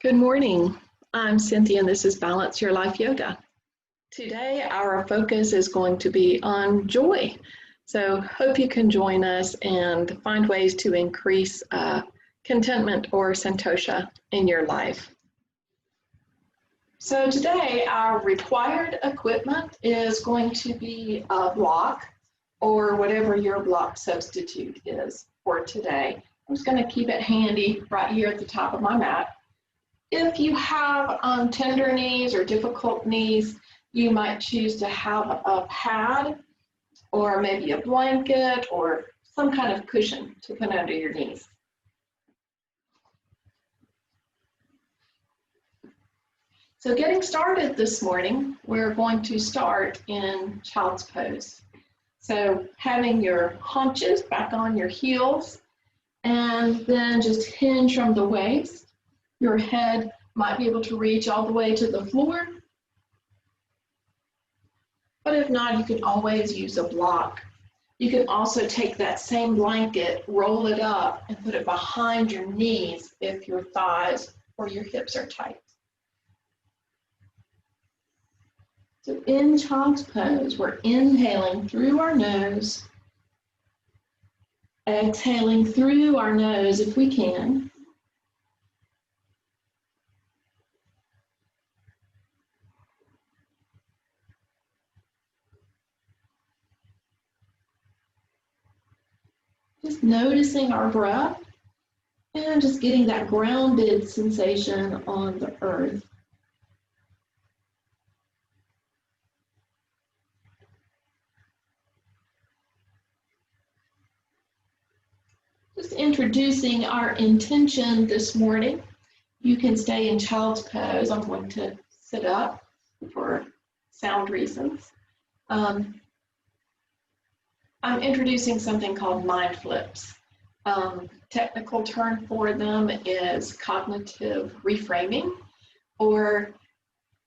Good morning. I'm Cynthia and this is Balance Your Life Yoga. Today our focus is going to be on joy. So hope you can join us and find ways to increase contentment or santosha in your life. So today our required equipment is going to be a block or whatever your block substitute is for today. I'm just going to keep it handy right here at the top of my mat. If you have tender knees or difficult knees, you might choose to have a pad or maybe a blanket or some kind of cushion to put under your knees. So getting started this morning, we're going to start in child's pose. So having your haunches back on your heels and then just hinge from the waist. Your head might be able to reach all the way to the floor, but if not, you can always use a block. You can also take that same blanket, roll it up, and put it behind your knees if your thighs or your hips are tight. So in child's pose, we're inhaling through our nose, exhaling through our nose if we can. Just noticing our breath and just getting that grounded sensation on the earth. Just introducing our intention this morning. You can stay in child's pose. I'm going to sit up for sound reasons. I'm introducing something called mind flips. Technical term for them is cognitive reframing, or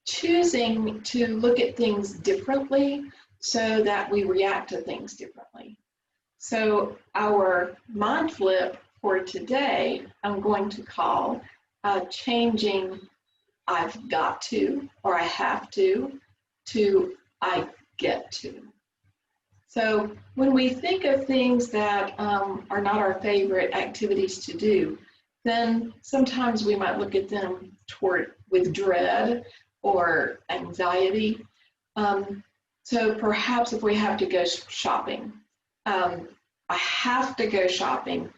choosing to look at things differently so that we react to things differently. So our mind flip for today, I'm going to call changing I've got to or I have to I get to. So when we think of things that are not our favorite activities to do, then sometimes we might look at them with dread or anxiety. So perhaps if we have to go shopping, I have to go shopping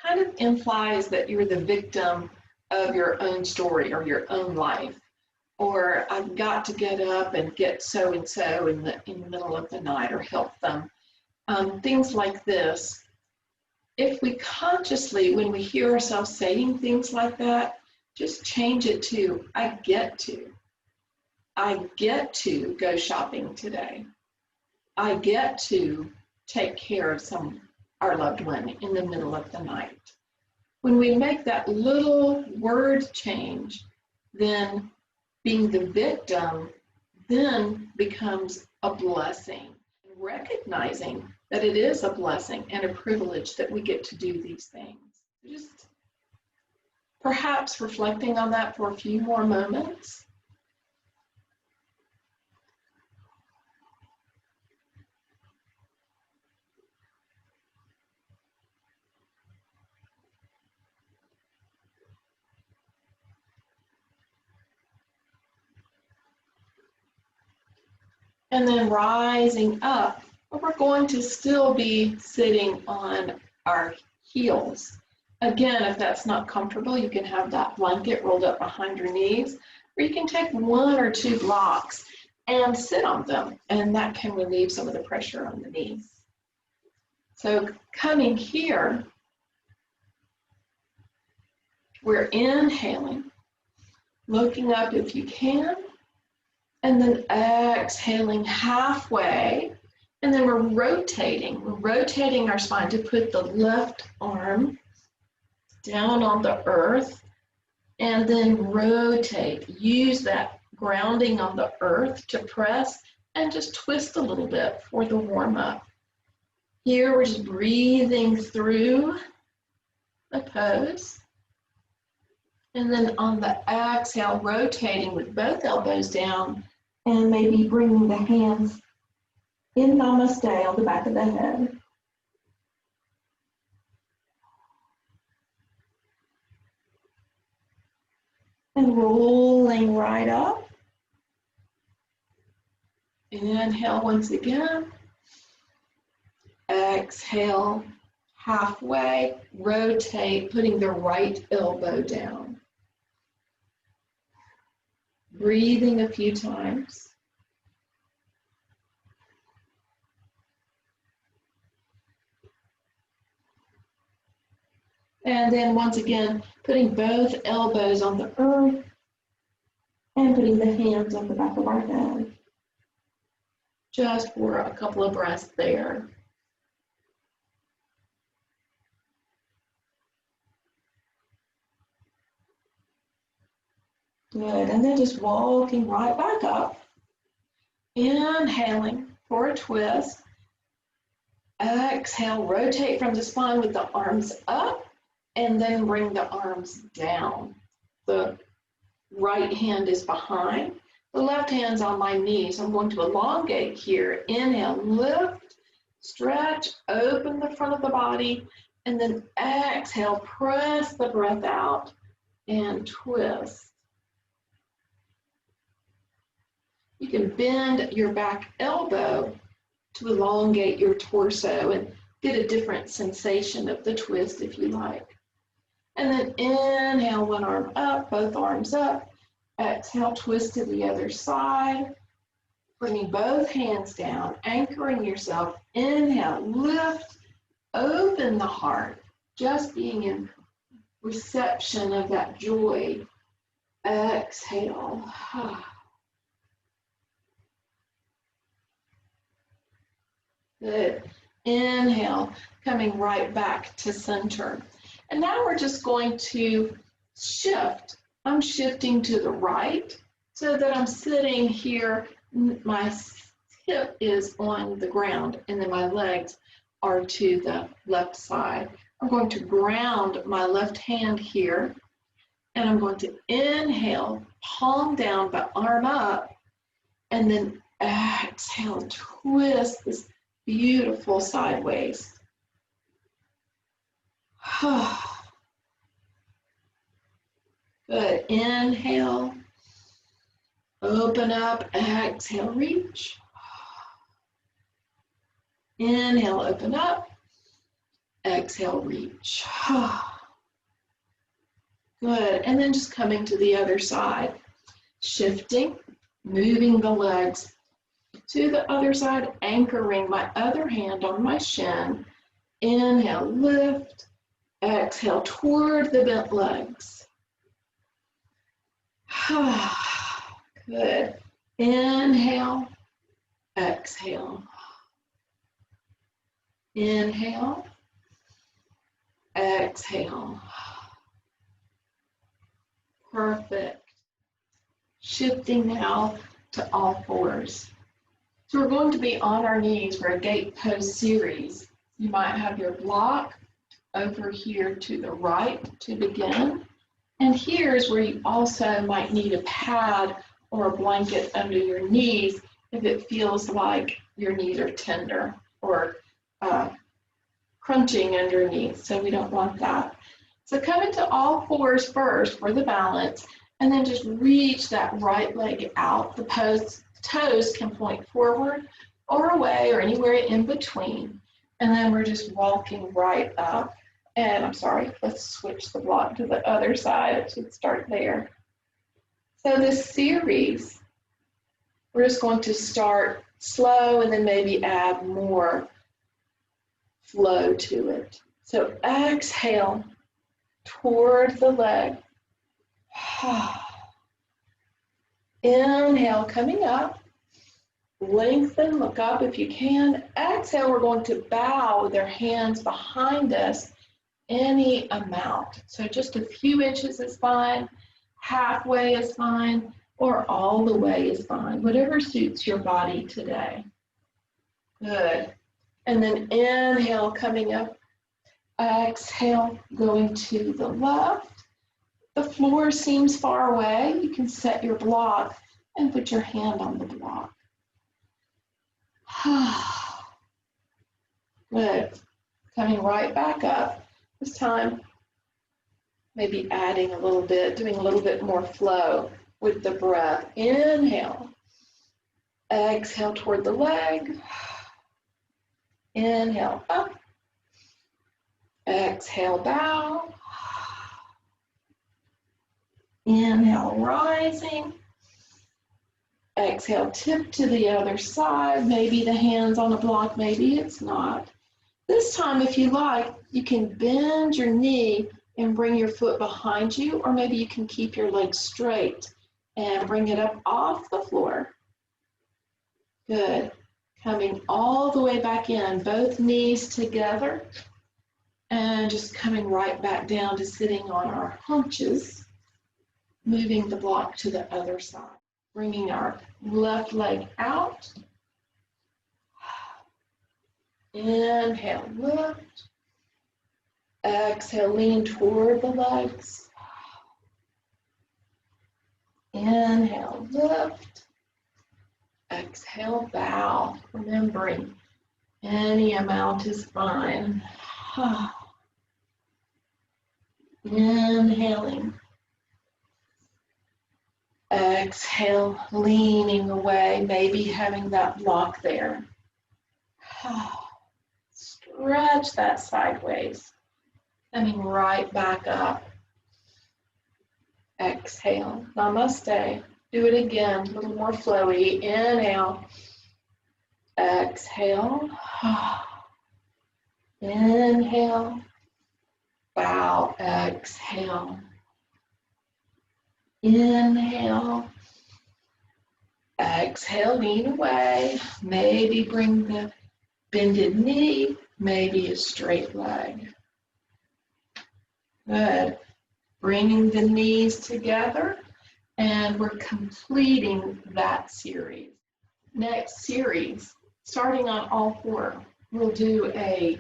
kind of implies that you're the victim of your own story or your own life. Or I've got to get up and get so-and-so in the middle of the night or help them. Things like this. If we consciously, when we hear ourselves saying things like that, just change it to, I get to. I get to go shopping today. I get to take care of our loved one in the middle of the night. When we make that little word change, then being the victim then becomes a blessing. Recognizing that it is a blessing and a privilege that we get to do these things. Just perhaps reflecting on that for a few more moments. And then rising up, but we're going to still be sitting on our heels. Again, if that's not comfortable, you can have that blanket rolled up behind your knees, or you can take one or two blocks and sit on them, and that can relieve some of the pressure on the knees. So coming here, we're inhaling, looking up if you can, and then exhaling halfway, and then we're rotating. We're rotating our spine to put the left arm down on the earth, and then rotate. Use that grounding on the earth to press, and just twist a little bit for the warm-up. Here we're just breathing through the pose. And then on the exhale, rotating with both elbows down and maybe bringing the hands in Namaste on the back of the head. And rolling right up. Inhale once again. Exhale, halfway, rotate, putting the right elbow down. Breathing a few times. And then once again, putting both elbows on the earth and putting the hands on the back of our head. Just for a couple of breaths there. Good, and then just walking right back up. Inhaling for a twist. Exhale, rotate from the spine with the arms up, and then bring the arms down. The right hand is behind. The left hand's on my knees. I'm going to elongate here. Inhale, lift, stretch, open the front of the body, and then exhale, press the breath out and twist. You can bend your back elbow to elongate your torso and get a different sensation of the twist if you like. And then inhale, one arm up, both arms up. Exhale, twist to the other side. Bringing both hands down, anchoring yourself. Inhale, lift, open the heart, just being in reception of that joy. Exhale. Good. Inhale, coming right back to center. And now we're just going to shift. I'm shifting to the right so that I'm sitting here. My hip is on the ground and then my legs are to the left side. I'm going to ground my left hand here and I'm going to inhale, palm down but arm up, and then exhale, twist this beautiful sideways. Good. Inhale, open up, exhale, reach. Inhale, open up, exhale, reach. Good. And then just coming to the other side, shifting, moving the legs to the other side, anchoring my other hand on my shin. Inhale, lift, exhale, toward the bent legs. Good. Inhale, exhale. Inhale, exhale. Perfect. Shifting now to all fours. So we're going to be on our knees for a gate pose series. You might have your block over here to the right to begin. And here's where you also might need a pad or a blanket under your knees if it feels like your knees are tender or crunching underneath. So we don't want that. So come into all fours first for the balance, and then just reach that right leg out. The toes can point forward or away or anywhere in between. And then we're just walking right up. And I'm sorry, let's switch the block to the other side. It should start there. So this series, we're just going to start slow and then maybe add more flow to it. So exhale toward the leg. Inhale, coming up. Lengthen, look up if you can. Exhale, we're going to bow with our hands behind us any amount. So just a few inches is fine, halfway is fine, or all the way is fine, whatever suits your body today. Good. And then inhale, coming up. Exhale, going to the left. the floor seems far away, you can set your block and put your hand on the block. Good. Coming right back up. This time, maybe adding a little bit, doing a little bit more flow with the breath. Inhale. Exhale toward the leg. Inhale up. Exhale, bow. Inhale, rising. Exhale, tip to the other side. Maybe the hand's on a block, maybe it's not. This time, if you like, you can bend your knee and bring your foot behind you, or maybe you can keep your leg straight and bring it up off the floor. Good. Coming all the way back in, both knees together, and just coming right back down to sitting on our haunches, moving the block to the other side. Bringing our left leg out. Inhale, lift. Exhale, lean toward the legs. Inhale, lift. Exhale, bow. Remembering, any amount is fine. Inhaling. Exhale, leaning away, maybe having that block there. Stretch that sideways. Coming right back up. Exhale. Namaste. Do it again, a little more flowy. Inhale. Exhale. Inhale. Bow. Exhale. Inhale. Exhale, lean away. Maybe bring the bended knee, maybe a straight leg. Good. Bringing the knees together, and we're completing that series. Next series, starting on all four, we'll do a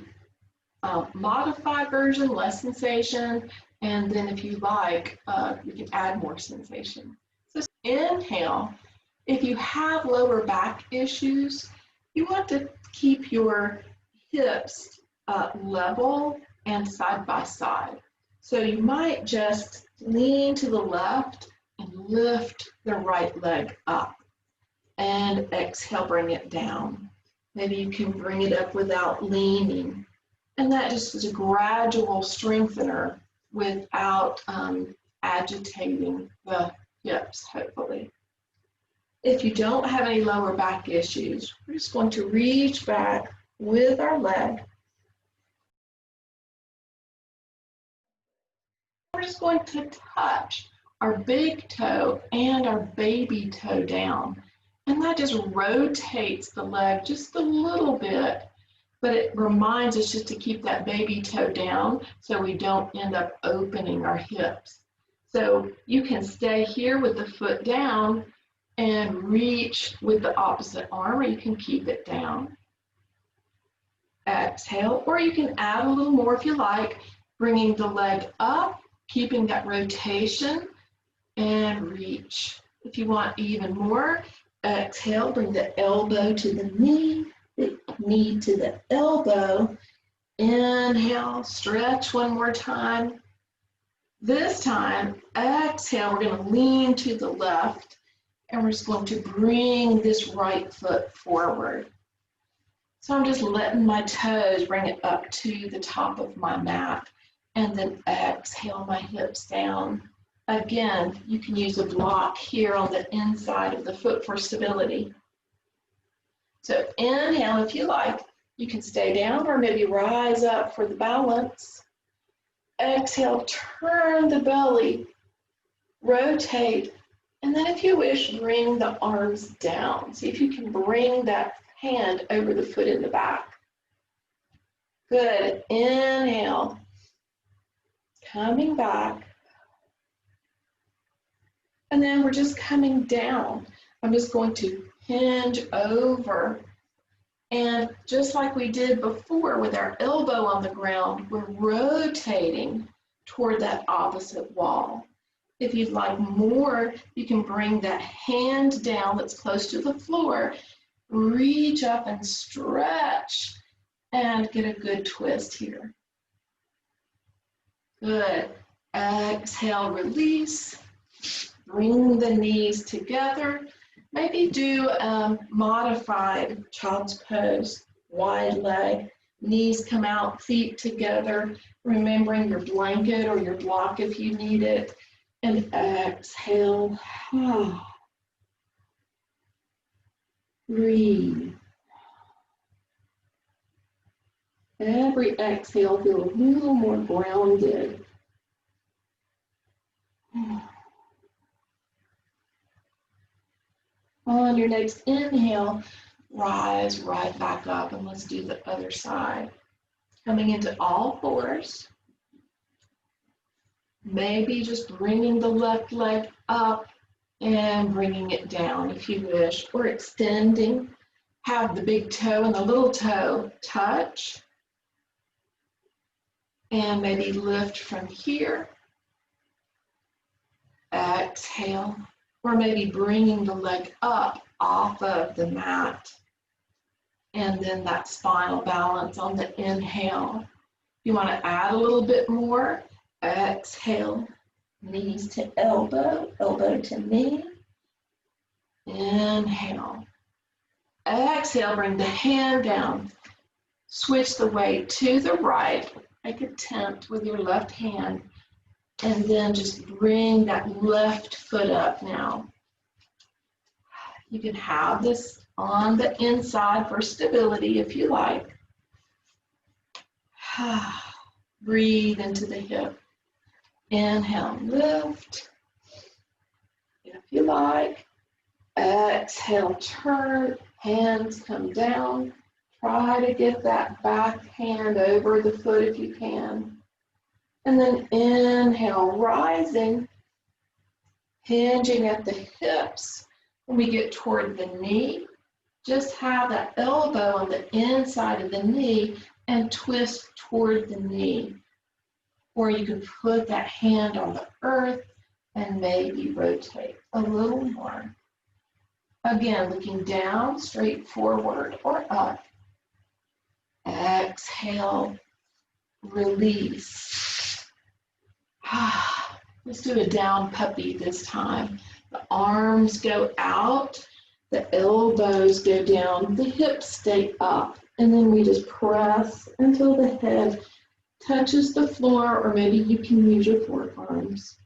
modified version, less sensation, and then if you like, you can add more sensation. So inhale. If you have lower back issues, you want to keep your hips level and side by side. So you might just lean to the left and lift the right leg up. And exhale, bring it down. Maybe you can bring it up without leaning. And that just is a gradual strengthener without agitating the hips, hopefully. If you don't have any lower back issues, we're just going to reach back with our leg. We're just going to touch our big toe and our baby toe down. And that just rotates the leg just a little bit, but it reminds us just to keep that baby toe down so we don't end up opening our hips. So you can stay here with the foot down and reach with the opposite arm, or you can keep it down. Exhale, or you can add a little more if you like, bringing the leg up, keeping that rotation, and reach. If you want even more, exhale, bring the elbow to the knee to the elbow. Inhale, stretch one more time. This time, exhale, we're going to lean to the left. And we're just going to bring this right foot forward. So I'm just letting my toes bring it up to the top of my mat, and then exhale my hips down. Again, you can use a block here on the inside of the foot for stability. So inhale if you like. You can stay down or maybe rise up for the balance. Exhale, turn the belly, rotate. And then if you wish, bring the arms down. See if you can bring that hand over the foot in the back. Good. Inhale. Coming back. And then we're just coming down. I'm just going to hinge over. And just like we did before with our elbow on the ground, we're rotating toward that opposite wall. If you'd like more, you can bring that hand down that's close to the floor, reach up and stretch, and get a good twist here. Good. Exhale, release. Bring the knees together. Maybe do modified child's pose, wide leg, knees come out, feet together, remembering your blanket or your block if you need it. And exhale. Breathe. Every exhale, feel a little more grounded. On your next inhale, rise right back up, and let's do the other side. Coming into all fours. Maybe just bringing the left leg up and bringing it down if you wish, or extending. Have the big toe and the little toe touch. And maybe lift from here. Exhale. Or maybe bringing the leg up off of the mat. And then that spinal balance on the inhale. You want to add a little bit more. Exhale. Knees to elbow, elbow to knee. Inhale. Exhale, bring the hand down. Switch the weight to the right. Make a tent with your left hand. And then just bring that left foot up now. You can have this on the inside for stability if you like. Breathe into the hip. Inhale, lift. If you like. Exhale, turn. Hands come down. Try to get that back hand over the foot if you can. And then inhale, rising, hinging at the hips. When we get toward the knee, just have that elbow on the inside of the knee and twist toward the knee. Or you can put that hand on the earth and maybe rotate a little more. Again, looking down, straight forward or up. Exhale, release. Let's do a down puppy this time. The arms go out, the elbows go down, the hips stay up, and then we just press until the head touches the floor, or maybe you can use your forearms.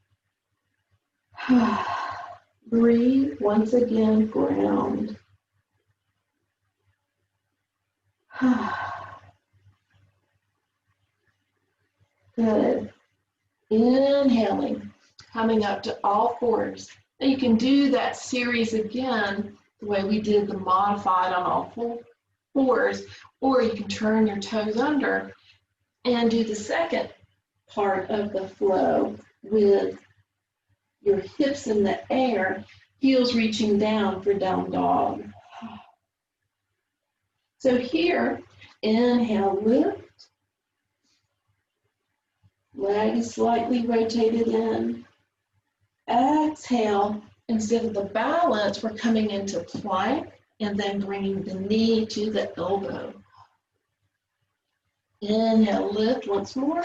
Breathe, once again, ground. Good. Inhaling, coming up to all fours. Now you can do that series again the way we did the modified on all fours, or you can turn your toes under and do the second part of the flow with your hips in the air, heels reaching down for down dog. So here, inhale, lift. Leg is slightly rotated in. Exhale, instead of the balance, we're coming into plank and then bringing the knee to the elbow. Inhale, lift once more.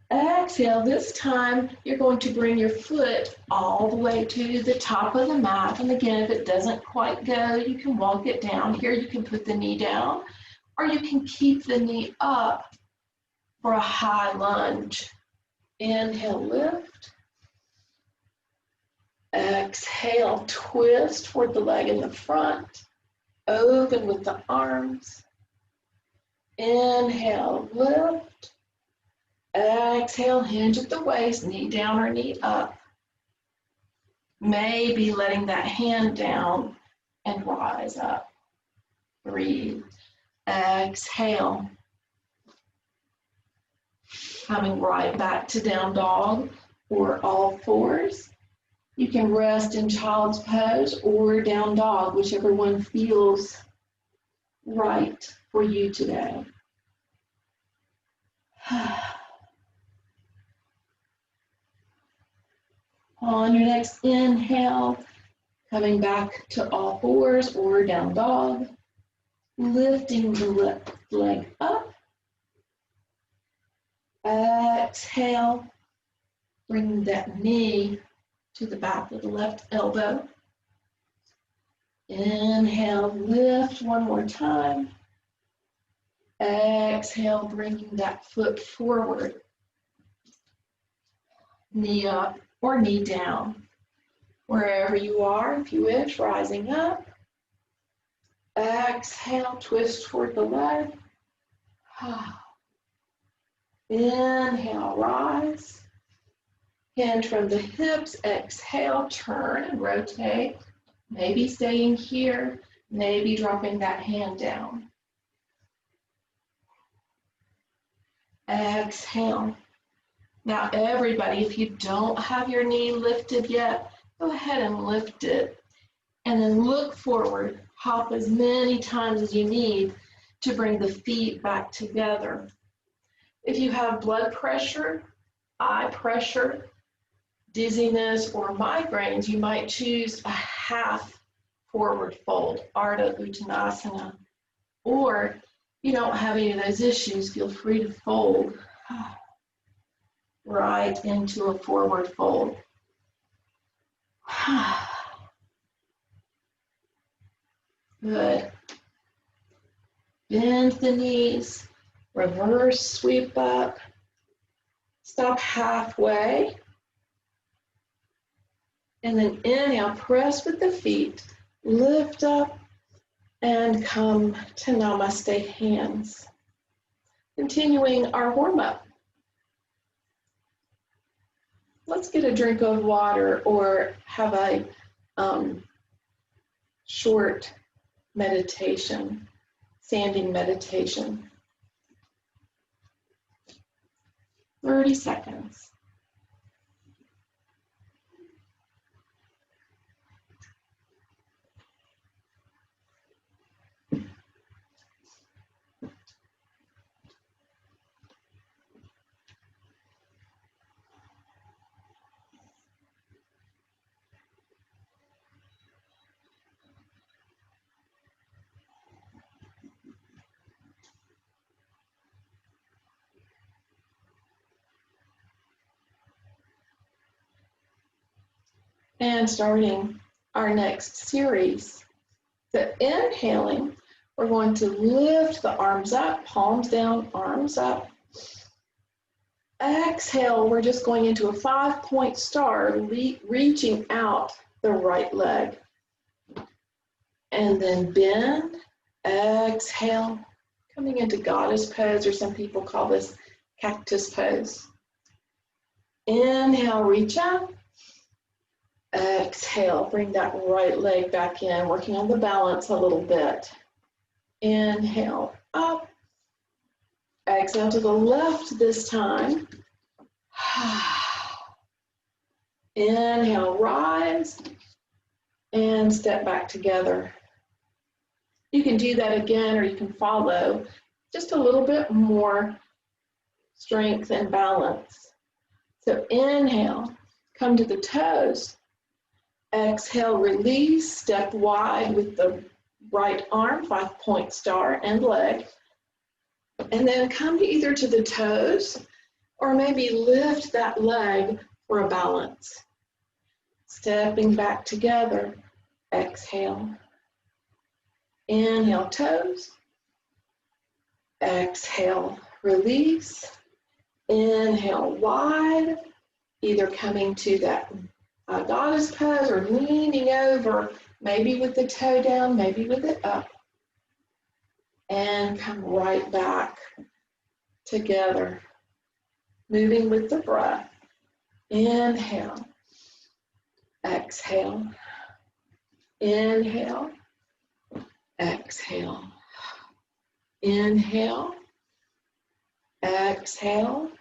Exhale, this time you're going to bring your foot all the way to the top of the mat. And again, if it doesn't quite go, you can walk it down. Here you can put the knee down, or you can keep the knee up for a high lunge. Inhale, lift. Exhale, twist toward the leg in the front. Open with the arms. Inhale, lift. Exhale, hinge at the waist, knee down or knee up. Maybe letting that hand down and rise up. Breathe. Exhale. Coming right back to down dog or all fours. You can rest in child's pose or down dog, whichever one feels right for you today. On your next inhale, coming back to all fours or down dog, lifting the left leg up. Exhale, bring that knee to the back of the left elbow. Inhale, lift one more time. Exhale, bringing that foot forward. Knee up or knee down. Wherever you are, if you wish, rising up. Exhale, twist toward the leg. Inhale, rise. Hinge from the hips. Exhale, turn and rotate. Maybe staying here, maybe dropping that hand down. Exhale. Now everybody, if you don't have your knee lifted yet, go ahead and lift it. And then look forward. Hop as many times as you need to bring the feet back together. If you have blood pressure, eye pressure, dizziness, or migraines, you might choose a half forward fold, Ardha Uttanasana. Or if you don't have any of those issues, feel free to fold right into a forward fold. Good. Bend the knees, reverse sweep up, stop halfway, and then inhale, press with the feet, lift up, and come to Namaste hands. Continuing our warm-up. Let's get a drink of water or have a short meditation, standing meditation. 30 seconds. And starting our next series, the inhaling, we're going to lift the arms up, palms down, arms up. Exhale, we're just going into a 5-point star, reaching out the right leg. And then bend, exhale, coming into goddess pose, or some people call this cactus pose. Inhale, reach up. Exhale, bring that right leg back in, working on the balance a little bit. Inhale, up. Exhale to the left this time. Inhale, rise, and step back together. You can do that again, or you can follow just a little bit more strength and balance. So inhale, come to the toes. Exhale, release, step wide with the right arm, 5-point star and leg. And then come either to the toes or maybe lift that leg for a balance. Stepping back together, exhale. Inhale, toes. Exhale, release. Inhale, wide, either coming to that goddess pose or leaning over, maybe with the toe down, maybe with it up. And come right back together, moving with the breath. Inhale, exhale, inhale, exhale, inhale, exhale,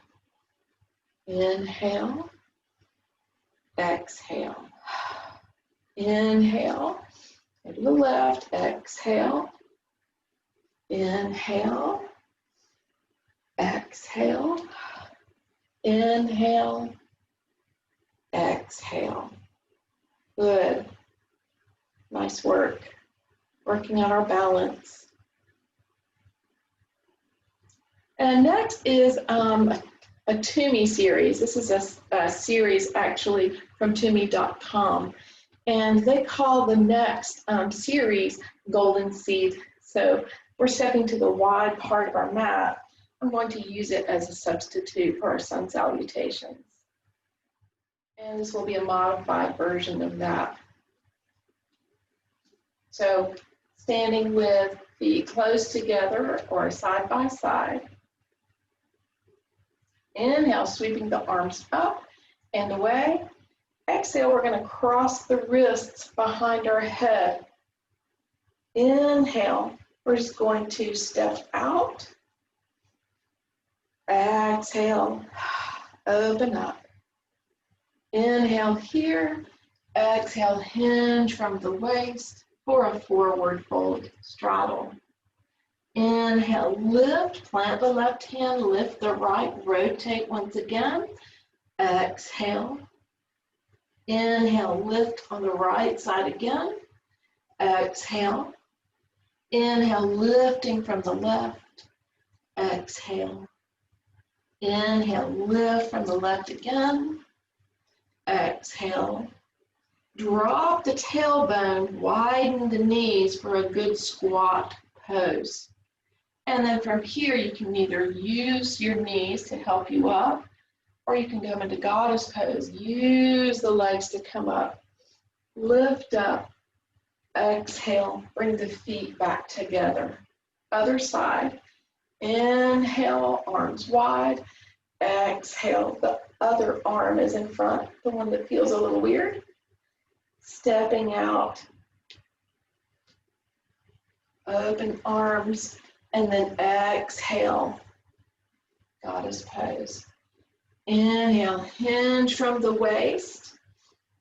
inhale, exhale, inhale, to the left, exhale, inhale, exhale, inhale, exhale. Good. Nice work. Working on our balance. And next is a Toomey series. This is a series actually from Toomey.com. And they call the next series Golden Seed. So we're stepping to the wide part of our mat. I'm going to use it as a substitute for our sun salutations. And this will be a modified version of that. So standing with feet close together or side by side. Inhale, sweeping the arms up and away. Exhale, we're going to cross the wrists behind our head. Inhale, we're just going to step out. Exhale, open up. Inhale here. Exhale, hinge from the waist for a forward fold straddle. Inhale, lift, plant the left hand, lift the right, rotate once again. Exhale. Inhale, lift on the right side again. Exhale. Inhale, lifting from the left. Exhale. Inhale, lift from the left again. Exhale. Drop the tailbone, widen the knees for a good squat pose. And then from here, you can either use your knees to help you up, or you can go into goddess pose. Use the legs to come up. Lift up. Exhale. Bring the feet back together. Other side. Inhale, arms wide. Exhale, the other arm is in front, the one that feels a little weird. Stepping out. Open arms. And then exhale, goddess pose. Inhale, hinge from the waist.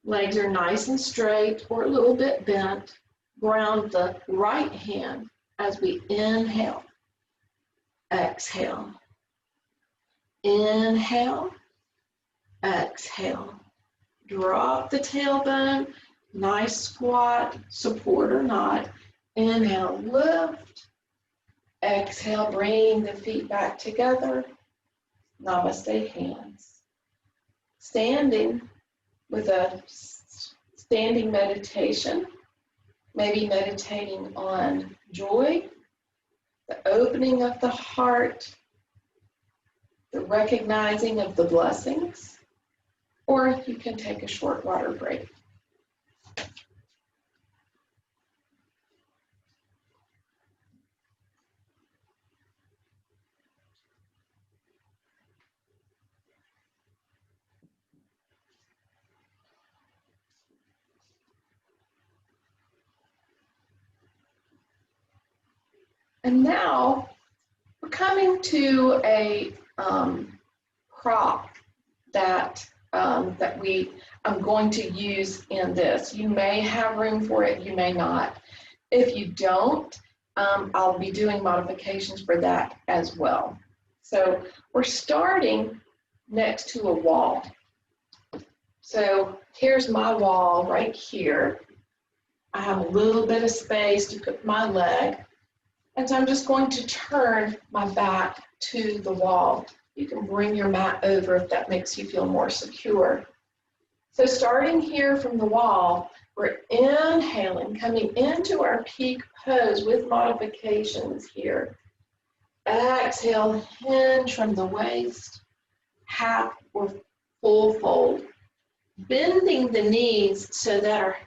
Legs are nice and straight or a little bit bent. Ground the right hand as we inhale. Exhale. Inhale. Exhale. Drop the tailbone. Nice squat, support or not. Inhale, lift. Exhale, bring the feet back together. Namaste hands. Standing with a standing meditation, maybe meditating on joy, the opening of the heart, the recognizing of the blessings, or you can take a short water break. And now we're coming to a prop that I'm going to use in this. You may have room for it, you may not. If you don't, I'll be doing modifications for that as well. So we're starting next to a wall. So here's my wall right here. I have a little bit of space to put my leg. And so I'm just going to turn my back to the wall. You can bring your mat over if that makes you feel more secure. So starting here from the wall, we're inhaling, coming into our peak pose with modifications here. Exhale, hinge from the waist, half or full fold. Bending the knees so that our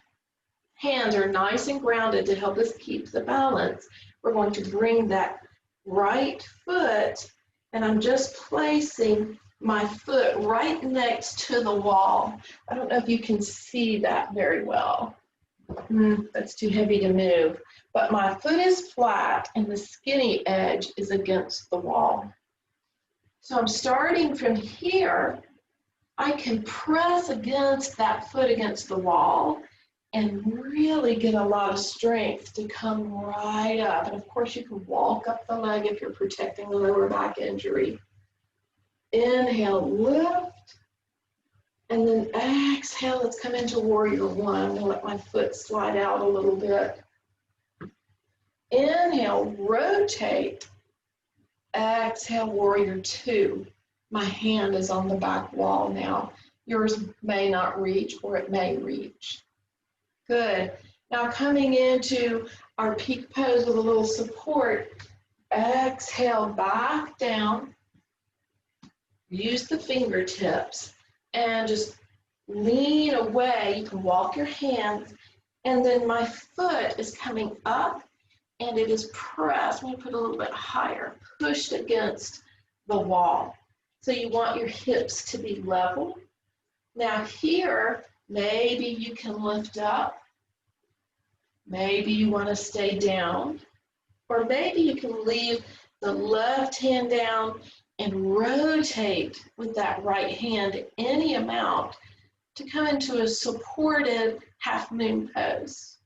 hands are nice and grounded to help us keep the balance. We're going to bring that right foot, and I'm just placing my foot right next to the wall. I don't know if you can see that very well. That's too heavy to move. But my foot is flat and the skinny edge is against the wall. So I'm starting from here. I can press against that foot against the wall and really get a lot of strength to come right up. And of course, you can walk up the leg if you're protecting the lower back injury. Inhale, lift. And then exhale, let's come into warrior one. I'm gonna let my foot slide out a little bit. Inhale, rotate. Exhale, warrior two. My hand is on the back wall now. Yours may not reach, or it may reach. Good. Now coming into our peak pose with a little support. Exhale, back down. Use the fingertips and just lean away. You can walk your hands, and then my foot is coming up and it is pressed. I'm going to put a little bit higher, pushed against the wall. So you want your hips to be level. Now here, maybe you can lift up. Maybe you want to stay down. Or maybe you can leave the left hand down and rotate with that right hand any amount to come into a supported half moon pose,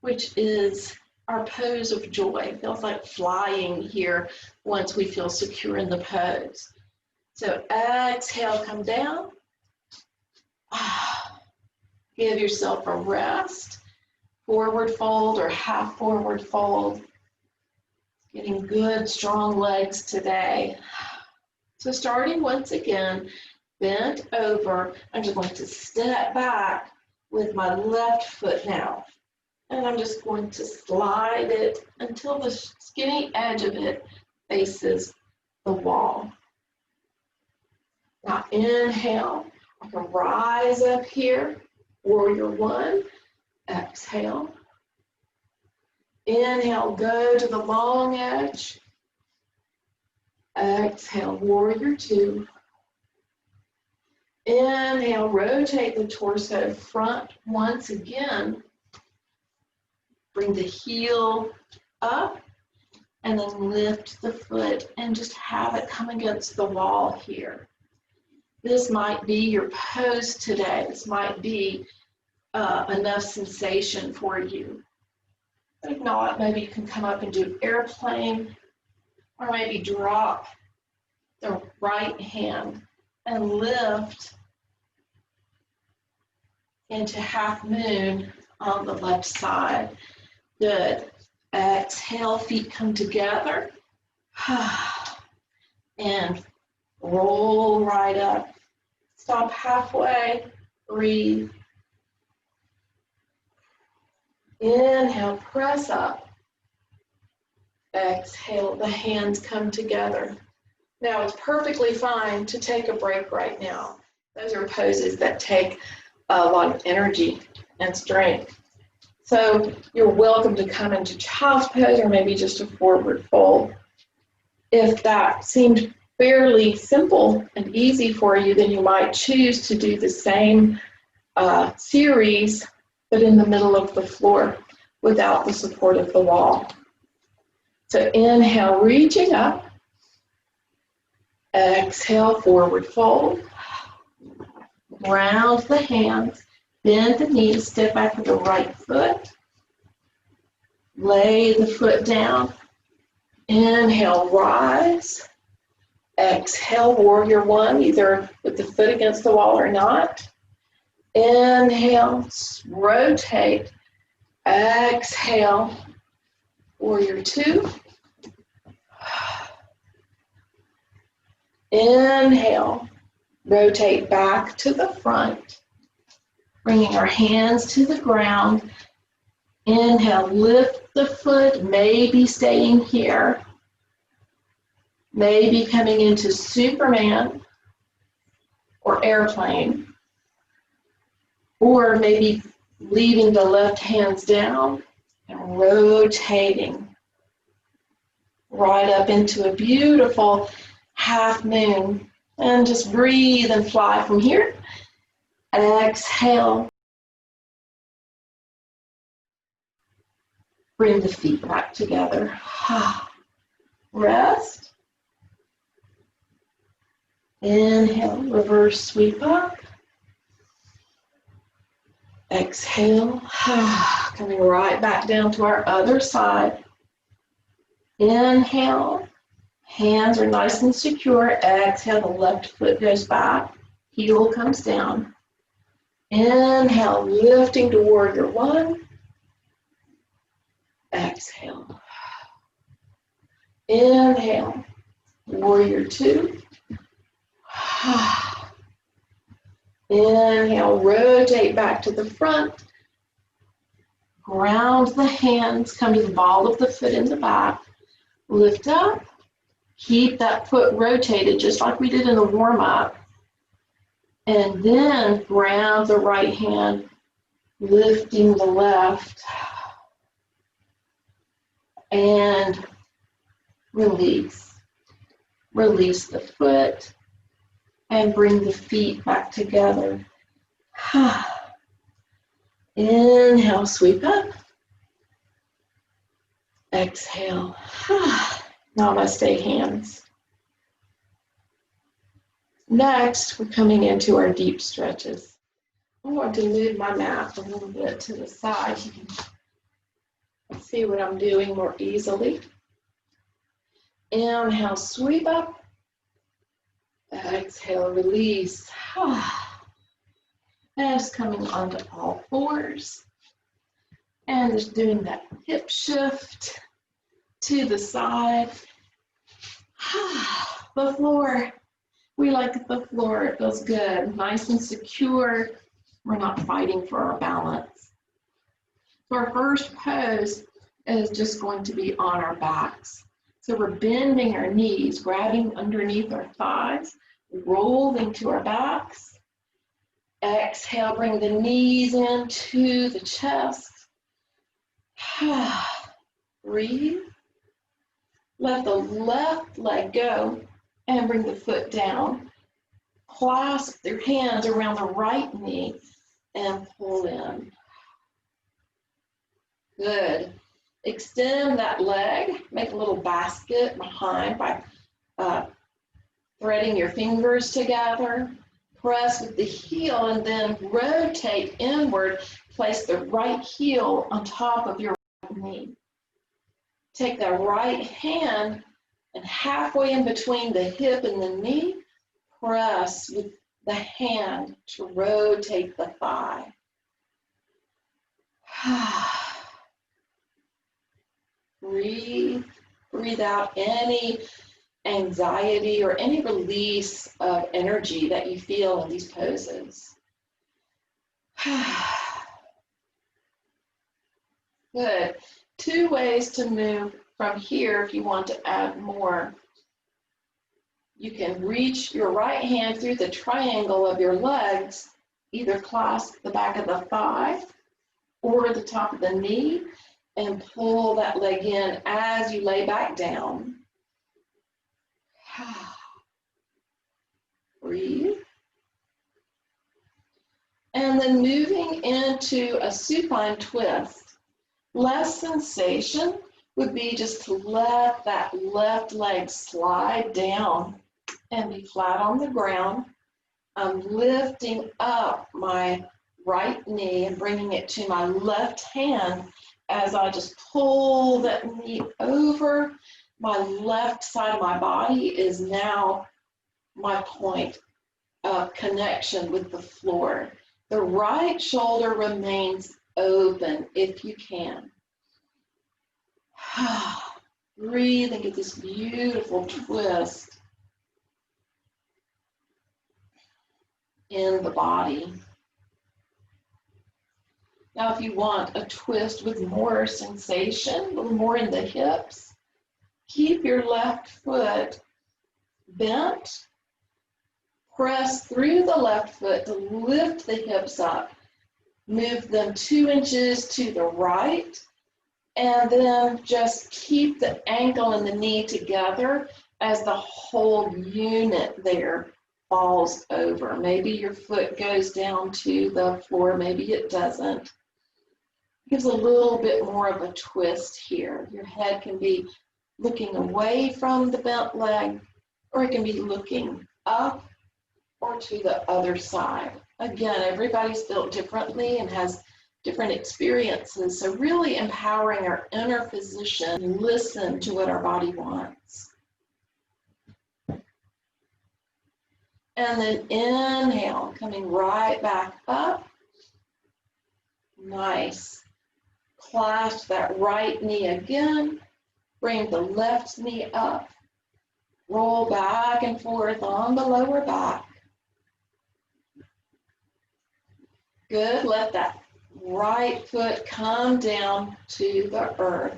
which is our pose of joy. It feels like flying here once we feel secure in the pose. So exhale, come down. Give yourself a rest. Forward fold or half forward fold. Getting good, strong legs today. So starting once again, bent over, I'm just going to step back with my left foot now. And I'm just going to slide it until the skinny edge of it faces the wall. Now inhale, I can rise up here, warrior one, exhale. Inhale, go to the long edge. Exhale, warrior two. Inhale, rotate the torso front once again. Bring the heel up and then lift the foot and just have it come against the wall here. This might be your pose today. This might be enough sensation for you. But if not, maybe you can come up and do airplane, or maybe drop the right hand and lift into half moon on the left side. Good. Exhale, feet come together. And roll right up. Stop halfway, breathe. Inhale, press up. Exhale, the hands come together. Now it's perfectly fine to take a break right now. Those are poses that take a lot of energy and strength. So you're welcome to come into child's pose or maybe just a forward fold. If that seemed fairly simple and easy for you, then you might choose to do the same series, but in the middle of the floor without the support of the wall. So inhale, reaching up. Exhale, forward fold. Round the hands. Bend the knees, step back with the right foot. Lay the foot down. Inhale, rise. Exhale, warrior one, either with the foot against the wall or not. Inhale, rotate. Exhale, warrior two. Inhale, rotate back to the front. Bringing our hands to the ground. Inhale, lift the foot, maybe staying here. Maybe coming into Superman or airplane. Or maybe leaving the left hands down and rotating right up into a beautiful half moon. And just breathe and fly from here. Exhale. Bring the feet back together. Rest. Inhale, reverse sweep up. Exhale. Coming right back down to our other side. Inhale. Hands are nice and secure. Exhale, the left foot goes back. heel comes down. Inhale, lifting to warrior one. Exhale. Inhale, warrior two. Inhale, rotate back to the front. Ground the hands, come to the ball of the foot in the back. Lift up. Keep that foot rotated just like we did in the warm-up. And then ground the right hand, lifting the left. And release. Release the foot and bring the feet back together. Inhale, sweep up. Exhale. Namaste hands. Next, we're coming into our deep stretches. I want to move my mat a little bit to the side. You can see what I'm doing more easily. Inhale, sweep up. Exhale, release. And just coming onto all fours. And just doing that hip shift to the side. The floor. We like the floor. It feels good. Nice and secure. We're not fighting for our balance. So our first pose is just going to be on our backs. So we're bending our knees, grabbing underneath our thighs, rolling to our backs. Exhale, bring the knees into the chest. Breathe. Let the left leg go and bring the foot down. Clasp your hands around the right knee and pull in. Good. Extend that leg. Make a little basket behind by threading your fingers together. Press with the heel and then rotate inward. Place the right heel on top of your right knee. Take that right hand and halfway in between the hip and the knee, press with the hand to rotate the thigh. Breathe. Breathe out any anxiety or any release of energy that you feel in these poses. Good. 2 ways to move from here if you want to add more. You can reach your right hand through the triangle of your legs, either clasp the back of the thigh or the top of the knee, and pull that leg in as you lay back down. Breathe. And then moving into a supine twist. Less sensation would be just to let that left leg slide down and be flat on the ground. I'm lifting up my right knee and bringing it to my left hand as I just pull that knee over. My left side of my body is now my point of connection with the floor. The right shoulder remains open if you can. Breathe and get this beautiful twist in the body. Now, if you want a twist with more sensation, a little more in the hips, keep your left foot bent. Press through the left foot to lift the hips up. Move them 2 inches to the right, and then just keep the ankle and the knee together as the whole unit there falls over. Maybe your foot goes down to the floor, maybe it doesn't. Gives a little bit more of a twist here. Your head can be looking away from the bent leg, or it can be looking up or to the other side. Again, everybody's built differently and has different experiences, so really empowering our inner physician to listen to what our body wants. And then inhale, coming right back up. Nice. Clasp that right knee again. Bring the left knee up. Roll back and forth on the lower back. Good. Let that right foot come down to the earth.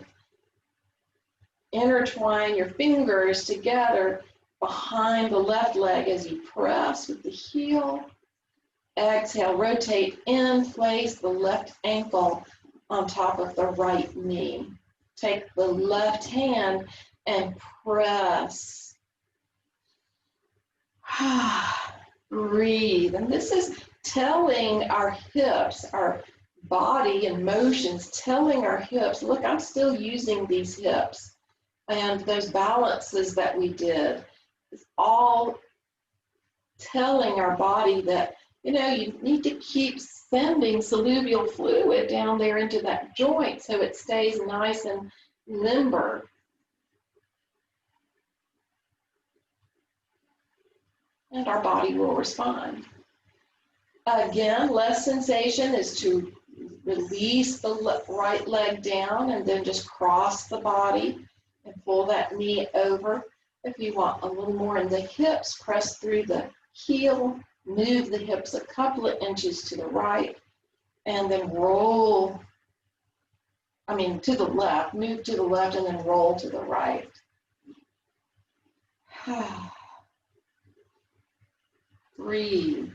Intertwine your fingers together behind the left leg as you press with the heel. Exhale, rotate in, place the left ankle on top of the right knee. Take the left hand and press. Breathe. And this is telling our hips, our body and motions, telling our hips, look, I'm still using these hips. And those balances that we did, is all telling our body that, you know, you need to keep sending synovial fluid down there into that joint so it stays nice and limber. And our body will respond. Again, less sensation is to release the right leg down and then just cross the body and pull that knee over. If you want a little more in the hips, press through the heel, move the hips a couple of inches to the right, and then roll, to the left, move to the left and then roll to the right. Breathe.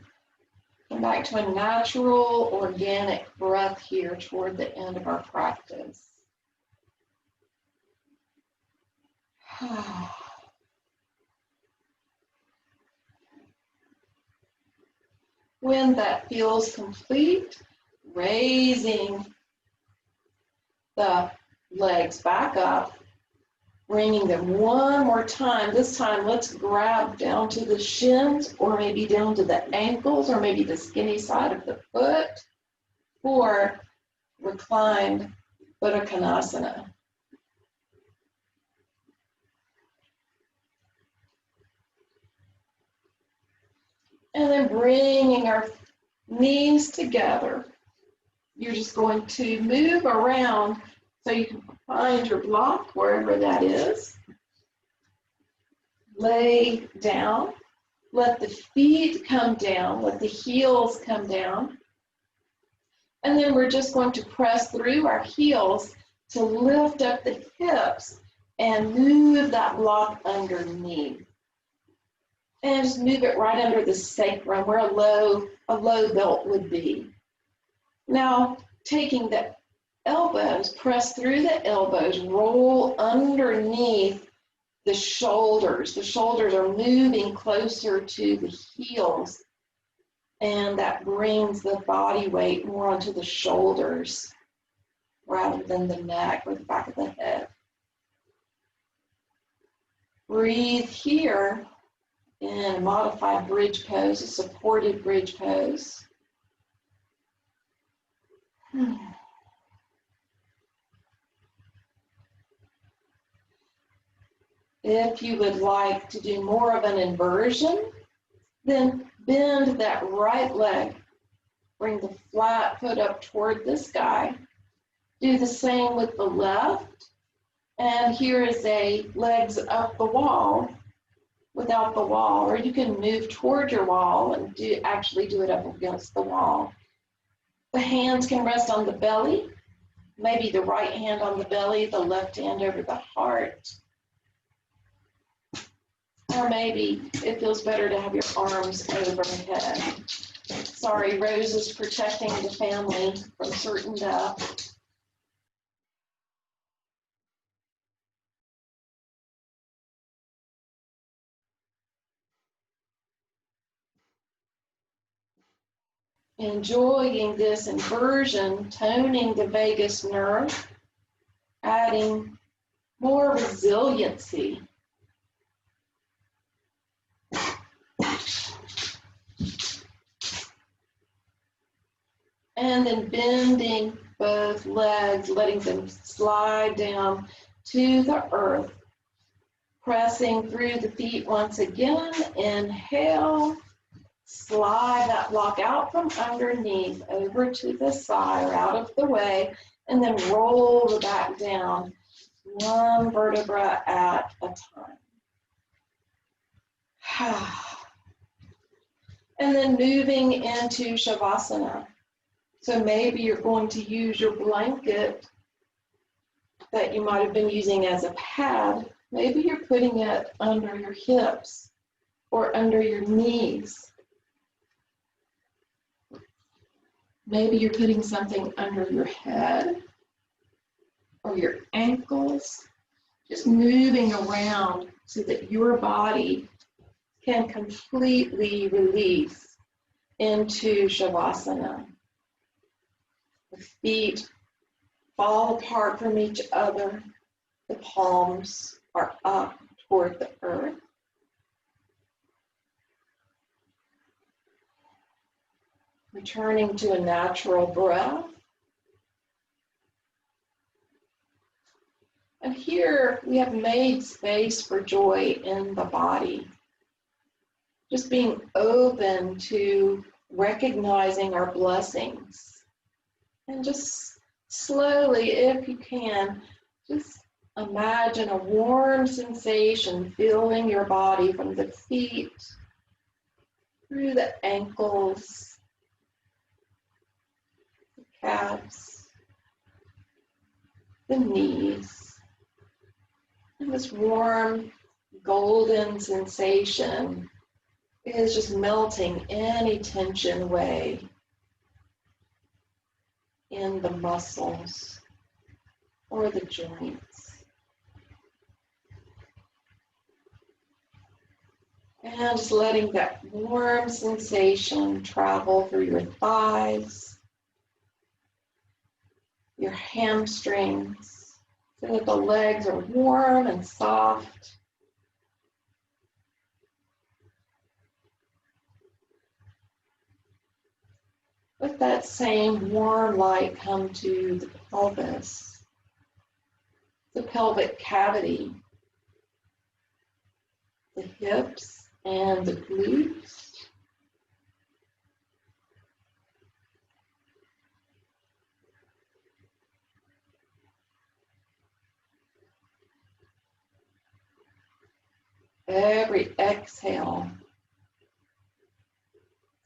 Come back to a natural, organic breath here toward the end of our practice. When that feels complete, raising the legs back up, bringing them one more time. This time, let's grab down to the shins or maybe down to the ankles or maybe the skinny side of the foot for reclined Buddha Konasana. And then bringing our knees together. You're just going to move around so you can find your block wherever that is. Lay down. Let the feet come down. Let the heels come down. And then we're just going to press through our heels to lift up the hips and move that block underneath. And just move it right under the sacrum where a low belt would be. Now, taking the elbows, press through the elbows, roll underneath the shoulders. The shoulders are moving closer to the heels, and that brings the body weight more onto the shoulders rather than the neck or the back of the head. Breathe here in a modified bridge pose, a supported bridge pose. If you would like to do more of an inversion, then bend that right leg. Bring the flat foot up toward the sky. Do the same with the left. And here is a legs up the wall without the wall, or you can move toward your wall and actually do it up against the wall. The hands can rest on the belly, maybe the right hand on the belly, the left hand over the heart. Or maybe it feels better to have your arms overhead. Sorry, Rose is protecting the family from certain death. Enjoying this inversion, toning the vagus nerve, adding more resiliency. And then bending both legs, letting them slide down to the earth. Pressing through the feet once again. Inhale. slide that block out from underneath over to the side or out of the way, and then roll the back down, one vertebra at a time. And then moving into Shavasana. So maybe you're going to use your blanket that you might have been using as a pad. Maybe you're putting it under your hips or under your knees. Maybe you're putting something under your head or your ankles, just moving around so that your body can completely release into Shavasana. The feet fall apart from each other. The palms are up toward the earth. Returning to a natural breath. And here we have made space for joy in the body. Just being open to recognizing our blessings. And just slowly, if you can, just imagine a warm sensation filling your body from the feet, through the ankles, the calves, the knees. And this warm, golden sensation is just melting any tension away in the muscles or the joints. And just letting that warm sensation travel through your thighs, your hamstrings, so that the legs are warm and soft. Let that same warm light come to the pelvis, the pelvic cavity, the hips and the glutes. Every exhale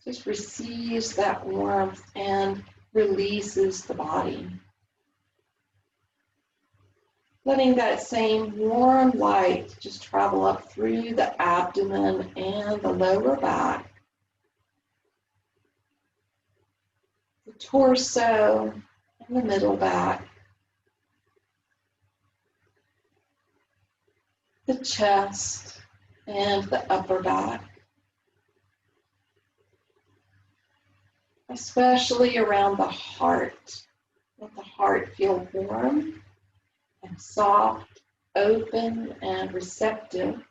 just receives that warmth and releases the body. Letting that same warm light just travel up through the abdomen and the lower back, the torso and the middle back, the chest and the upper back. Especially around the heart. Let the heart feel warm and soft, open and receptive.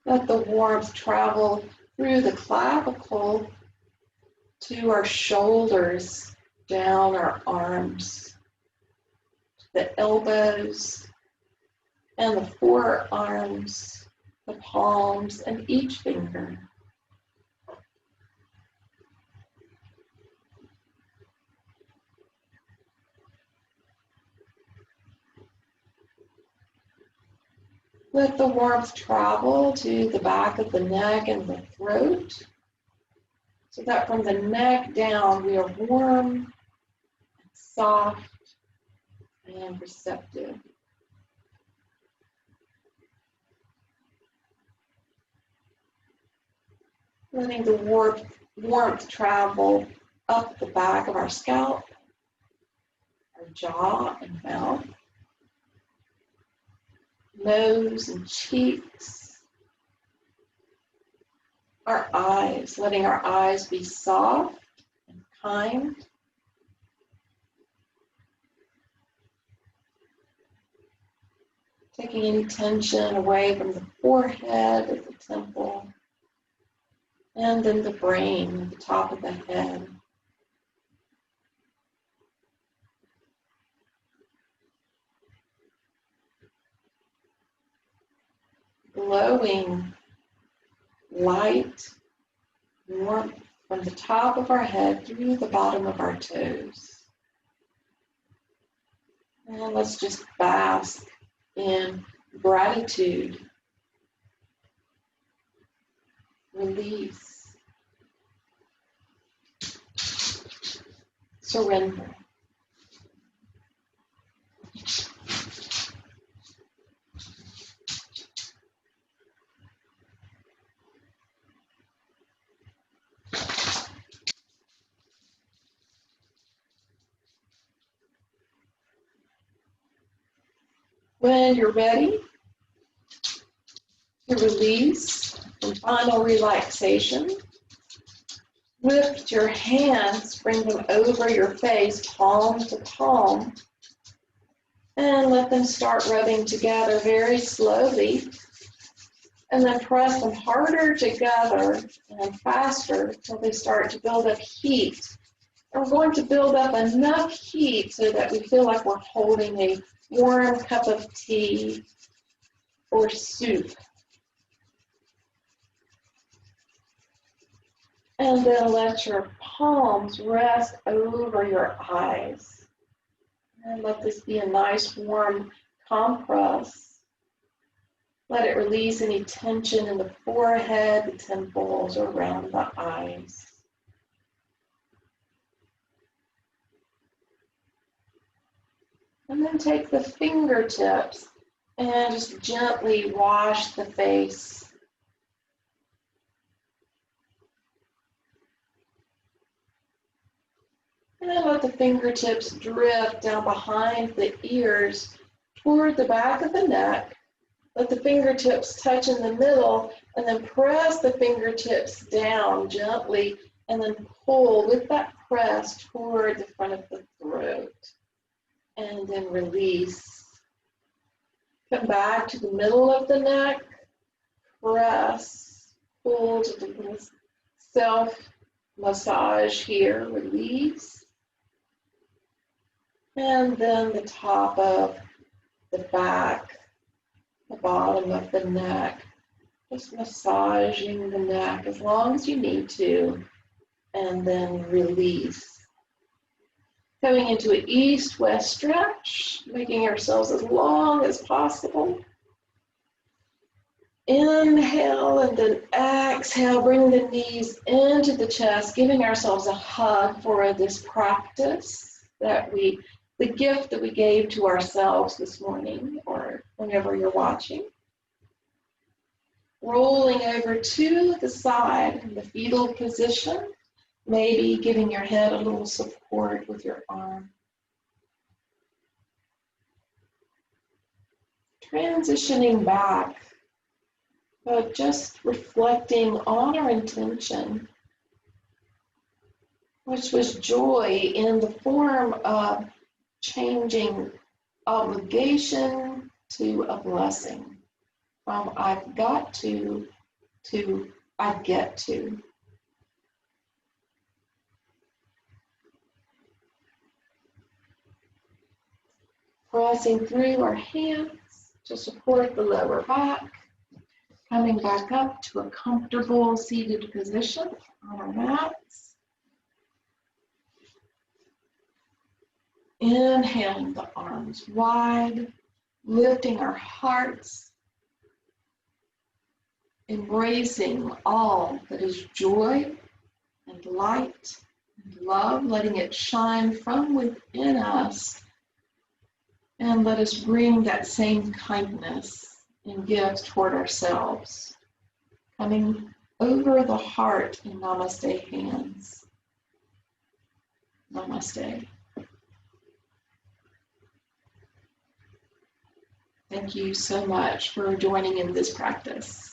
Let the warmth travel through the clavicle to our shoulders, down our arms, to the elbows, and the forearms, the palms, and each finger. Let the warmth travel to the back of the neck and the throat, so that from the neck down we are warm, soft, and receptive. Letting the warmth travel up the back of our scalp, our jaw and mouth, nose and cheeks, our eyes, letting our eyes be soft and kind. Taking any tension away from the forehead or the temple. And then the brain, the top of the head. flowing light, warmth from the top of our head through the bottom of our toes. And let's just bask in gratitude, release, surrender. When you're ready to release and final relaxation, lift your hands, bring them over your face, palm to palm, and let them start rubbing together very slowly. And then press them harder together and faster until they start to build up heat. And we're going to build up enough heat so that we feel like we're holding a warm cup of tea or soup. And then let your palms rest over your eyes. And let this be a nice warm compress. Let it release any tension in the forehead, the temples, or around the eyes. And then take the fingertips and just gently wash the face. And then let the fingertips drift down behind the ears toward the back of the neck. Let the fingertips touch in the middle and then press the fingertips down gently and then pull with that press toward the front of the throat. And then release. Come back to the middle of the neck, press, pull to the self-massage here, release. And then the top of the back, the bottom of the neck, just massaging the neck as long as you need to, and then release. Coming into an east-west stretch, making ourselves as long as possible. Inhale and then exhale, bring the knees into the chest, giving ourselves a hug for this practice the gift that we gave to ourselves this morning or whenever you're watching. Rolling over to the side in the fetal position, maybe giving your head a little support with your arm. Transitioning back, but just reflecting on our intention, which was joy in the form of changing obligation to a blessing, from I've got to I get to. Pressing through our hands to support the lower back, coming back up to a comfortable seated position on our mats. Inhaling the arms wide, lifting our hearts, embracing all that is joy and light and love, letting it shine from within us. And let us bring that same kindness and gift toward ourselves, coming over the heart in Namaste hands. Namaste. Thank you so much for joining in this practice.